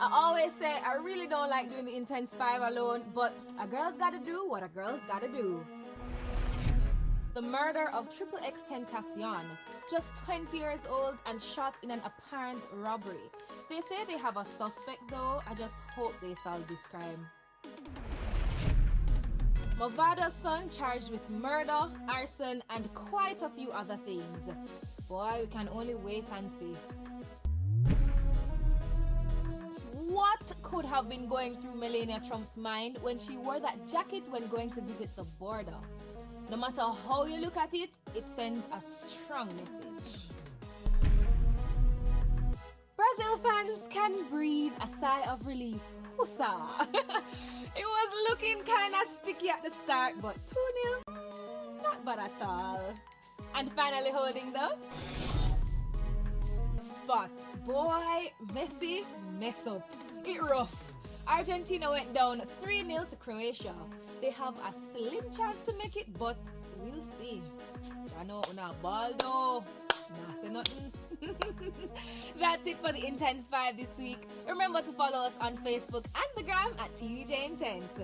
I always say I really don't like doing the Intense 5 alone, but a girl's gotta do what a girl's gotta do. The murder of Triple X Tentacion, just 20 years old and shot in an apparent robbery. They say they have a suspect though, I just hope they solve this crime. Movado's son charged with murder, arson, and quite a few other things. Boy, we can only wait and see. What could have been going through Melania Trump's mind when she wore that jacket when going to visit the border? No matter how you look at it, it sends a strong message. Brazil fans can breathe a sigh of relief. Hussa! It was looking kinda sticky at the start, but 2-0, not bad at all. And finally holding the spot. Boy, Messi mess up. It rough. Argentina went down 3-0 to Croatia. They have a slim chance to make it, but we'll see. I know una ball though. Nah, say nothing. That's it for the Intense 5 this week. Remember to follow us on Facebook and the gram at TVJ Intense.